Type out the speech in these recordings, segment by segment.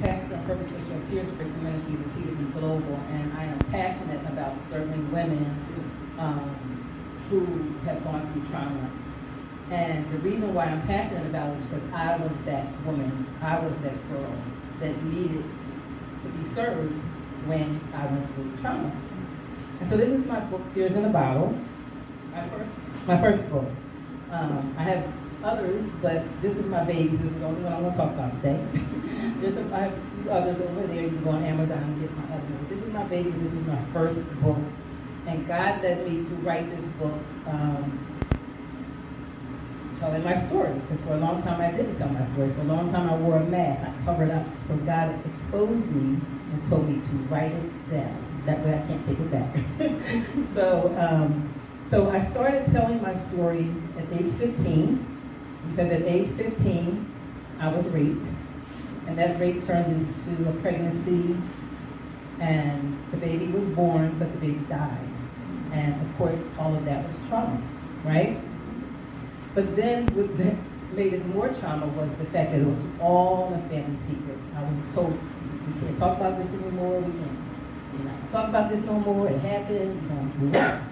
pastor of Purpose of Tears of Victory Ministries and TDB Global, and I am passionate about serving women who have gone through trauma. And the reason why I'm passionate about it is because I was that woman, I was that girl that needed to be served when I went through trauma. And so this is my book, Tears in a Bottle, my first book. I have others, but this is my baby. This is the only one I'm going to talk about today. I have a few others over there. You can go on Amazon and get my other one. This is my baby. This is my first book. And God led me to write this book telling my story. Because for a long time I didn't tell my story. For a long time I wore a mask. I covered up. So God exposed me and told me to write it down. That way I can't take it back. So I started telling my story at age 15. Because at age 15, I was raped, and that rape turned into a pregnancy, and the baby was born, but the baby died. And of course, all of that was trauma, right? But then what made it more trauma was the fact that it was all a family secret. I was told, we can't talk about this anymore, we can't talk about this no more, it happened, we're going to move on.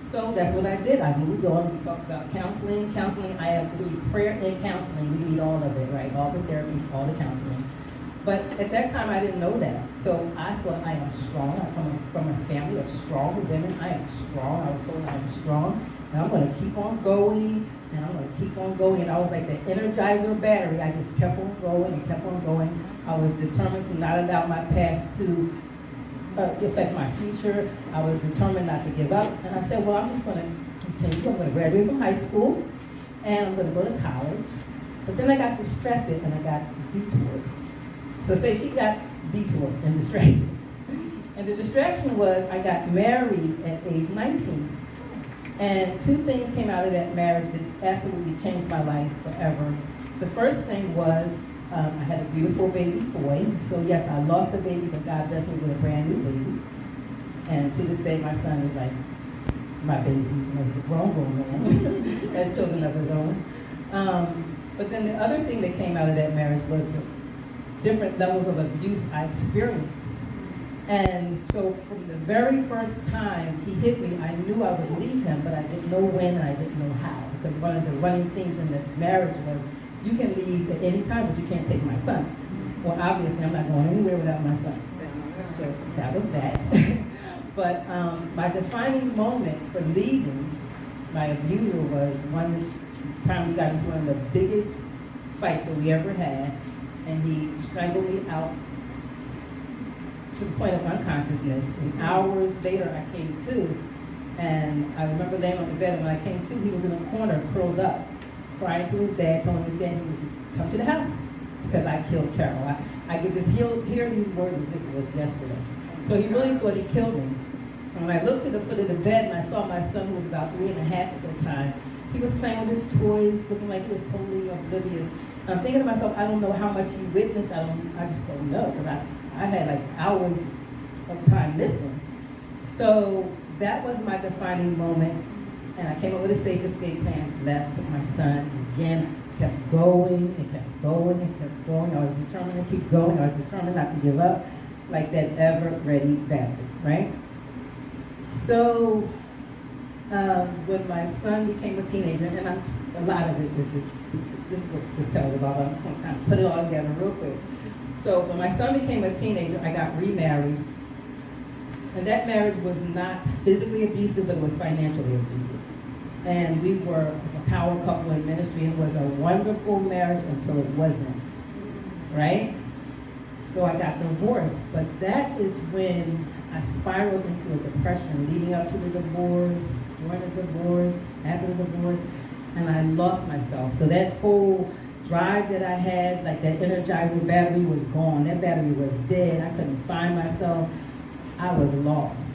So that's what I did. I moved on. We talked about counseling. I agree, prayer and counseling. We need all of it, right? All the therapy, all the counseling. But at that time, I didn't know that. So I thought I am strong. I come from a family of strong women. I am strong. I was told I am strong. And I'm going to keep on going. And I'm going to keep on going. And I was like the Energizer battery. I just kept on going and kept on going. I was determined to not allow my past to affect my future. I was determined not to give up. And I said, well, I'm just going to continue. I'm going to graduate from high school, and I'm going to go to college. But then I got distracted, and I got detoured. So say she got detoured and distracted. And the distraction was I got married at age 19. And two things came out of that marriage that absolutely changed my life forever. The first thing was I had a beautiful baby boy. So yes, I lost a baby, but God blessed me with a brand new baby. And to this day, my son is like my baby. You know, he's a grown man, has children of his own. But then the other thing that came out of that marriage was the different levels of abuse I experienced. And so from the very first time he hit me, I knew I would leave him, but I didn't know when and I didn't know how. Because one of the running themes in the marriage was, you can leave at any time, but you can't take my son. Well, obviously, I'm not going anywhere without my son. So that was that. But my defining moment for leaving my abuser was one time we got into one of the biggest fights that we ever had, and he strangled me out to the point of unconsciousness. And hours later, I came to, and I remember laying on the bed, and when I came to, he was in a corner, curled up, crying to his dad, telling his dad he was to come to the house because I killed Carol. I could just hear these words as if it was yesterday. So he really thought he killed me. And when I looked to the foot of the bed and I saw my son, who was about 3.5 at the time, he was playing with his toys, looking like he was totally oblivious. And I'm thinking to myself, I don't know how much he witnessed. I just don't know, because I had like hours of time missing. So that was my defining moment. And I came up with a safe escape plan, left, took my son, again, kept going and kept going and kept going. I was determined to keep going. I was determined not to give up, like that ever-ready battery, right? So when my son became a teenager, and a lot of it is this book just tells about, I'm just going to kind of put it all together real quick. So when my son became a teenager, I got remarried. And that marriage was not physically abusive, but it was financially abusive. And we were like a power couple in ministry. It was a wonderful marriage until it wasn't, right? So I got divorced, but that is when I spiraled into a depression leading up to the divorce, during the divorce, after the divorce, and I lost myself. So that whole drive that I had, like that Energizer battery, was gone. That battery was dead. I couldn't find myself. I was lost.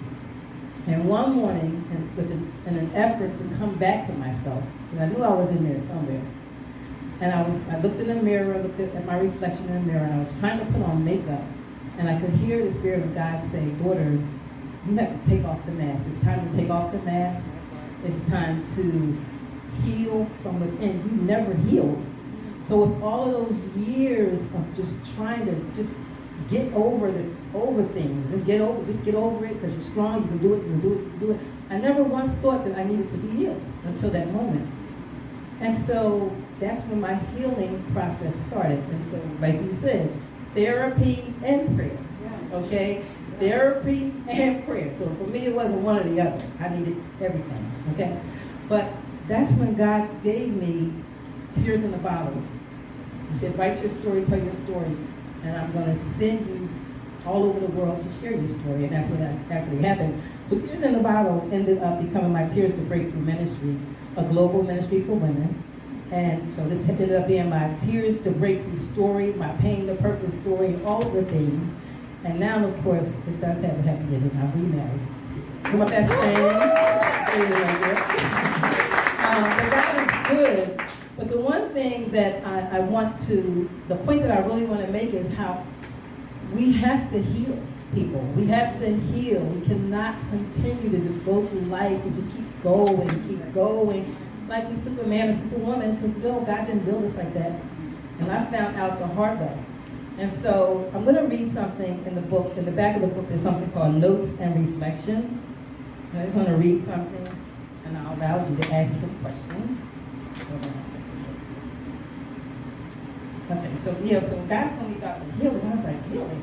And one morning, in an effort to come back to myself, and I knew I was in there somewhere, and I looked in the mirror, looked at my reflection in the mirror, and I was trying to put on makeup, and I could hear the Spirit of God say, daughter, you have to take off the mask. It's time to take off the mask. It's time to heal from within. You never healed. So with all of those years of just trying to just get over things, just get over it because you're strong, you can do it, you can do it, you can do it. I never once thought that I needed to be healed until that moment. And so that's when my healing process started. And so, like you said, therapy and prayer, okay? Therapy and prayer. So for me, it wasn't one or the other. I needed everything, okay? But that's when God gave me Tears in the Bottle. He said, write your story, tell your story, and I'm going to send you all over the world to share your story. And that's what actually happened. So Tears in the Bottle ended up becoming my Tears to Breakthrough ministry, a global ministry for women. And so this ended up being my Tears to Breakthrough story, my Pain to Purpose story, all of the things. And now, of course, it does have a happy ending. I'm remarried. I'm my best friend. But God is good. But the one thing that I want to, the point that I really want to make is how we have to heal people. We have to heal. We cannot continue to just go through life and just keep going, like we Superman or Superwoman, because no, God didn't build us like that. And I found out the hard way. And so I'm going to read something in the book. In the back of the book, there's something called Notes and Reflection. I just want to read something, and I'll allow you to ask some questions. Hold on a second. Okay, so so God told me about healing. I was like, healing?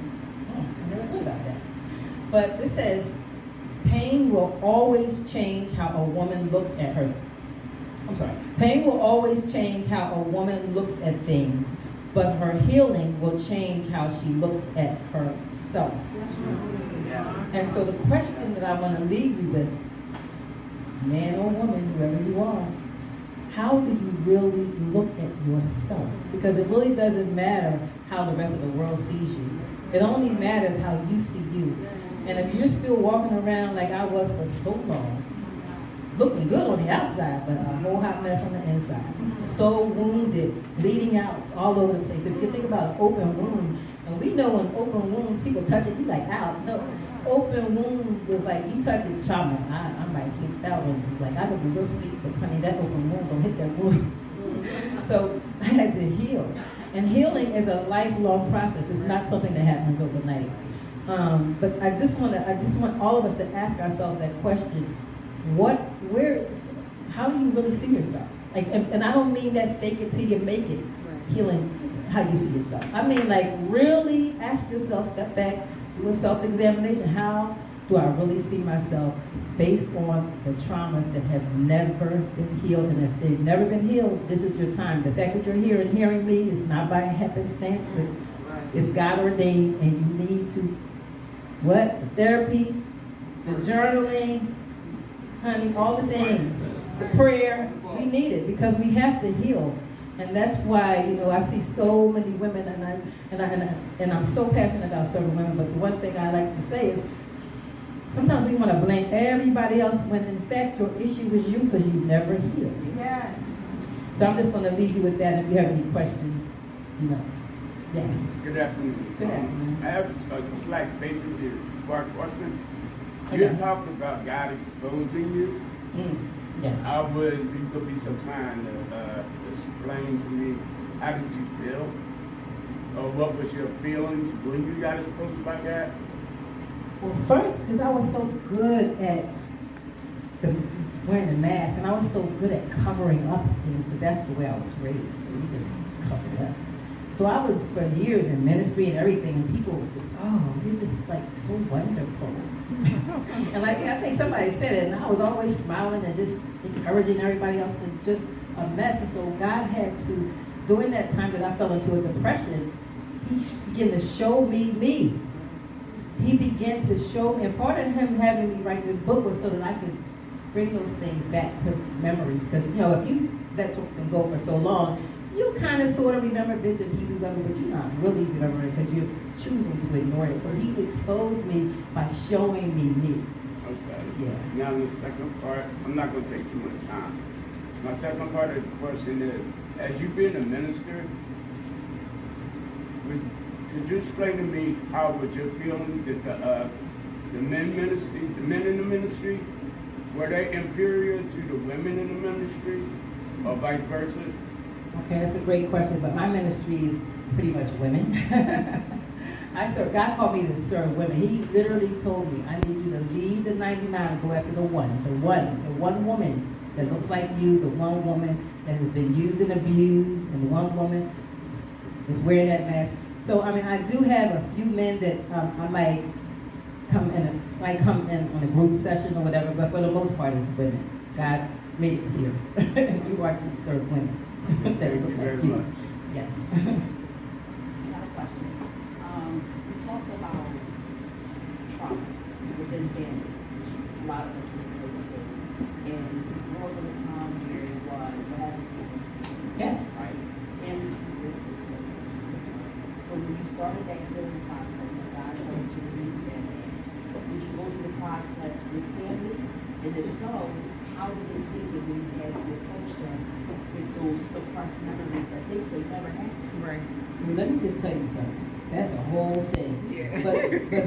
Oh, I never thought about that. But this says, pain will always change how a woman looks at her. Pain will always change how a woman looks at things, but her healing will change how she looks at herself. And so the question that I want to leave you with, man or woman, whoever you are, how do you really look at yourself? Because it really doesn't matter how the rest of the world sees you. It only matters how you see you. And if you're still walking around like I was for so long, looking good on the outside, but a whole hot mess on the inside, so wounded, bleeding out all over the place. If you think about an open wound, and we know when open wounds, people touch it, you like, ow, no. Open wound was like, you touch it, trauma. I might keep that one. Like, I could be real sweet, but honey, that open wound don't hit that wound. So I had to heal. And healing is a lifelong process. It's not something that happens overnight. But I just want all of us to ask ourselves that question. How do you really see yourself? Like, and I don't mean that fake it till you make it, healing how you see yourself. I mean, like, really ask yourself, step back, do a self-examination. How do I really see myself based on the traumas that have never been healed? And if they've never been healed, this is your time. The fact that you're here and hearing me is not by happenstance. It's God ordained, and you need to, the therapy, the journaling, honey, all the things, the prayer, we need it because we have to heal. And that's why, I see so many women, and I'm so passionate about serving women, but the one thing I like to say is, sometimes we want to blame everybody else when in fact your issue is you because you never healed. Yes. So I'm just going to leave you with that. If you have any questions, Yes. Good afternoon. Good afternoon. I have a slight, basically a two-part question. Okay. You're talking about God exposing you. Yes. You could be so kind to explain to me, how did you feel? Or what was your feelings when you got exposed by God? Well, first, because I was so good at wearing the mask, and I was so good at covering up things, but that's the way I was raised, so you just cover it up. So I was, for years, in ministry and everything, and people were just, oh, you're just, like, so wonderful. And, like, I think somebody said it, and I was always smiling and just encouraging everybody else, and just a mess. And so God had to, during that time that I fell into a depression, He began to show me me. He began to show me, and part of Him having me write this book was so that I could bring those things back to memory. Because, if you let something go for so long, you kind of sort of remember bits and pieces of it, but you're not really remembering because you're choosing to ignore it. So He exposed me by showing me me. Okay. Yeah. Now the second part, I'm not going to take too much time. My second part of the question is, as you've been a minister, could you explain to me how was your feelings that the men in the ministry, were they inferior to the women in the ministry, or vice versa? Okay, that's a great question, but my ministry is pretty much women. God called me to serve women. He literally told me, I need you to leave the 99 and go after the one woman that looks like you, the one woman that has been used and abused, and the one woman that's wearing that mask. So, I mean, I do have a few men that I might come in on a group session or whatever, but for the most part, it's women. God made it clear. You are to serve women that Thank look you like very you. much. Yes. Got a question. You talked about trauma within family. A lot of us relate to. And we grew up in a time where it was what happens to Yes. right? Family secrets is what is secret. So when you started that healing process and God told you to leave family, did you go through the process with family? And if so, how did it take it when you had to approach them with those suppressed memories that they say never happened? Right. Well, let me just tell you something. That's a whole thing. Yeah. But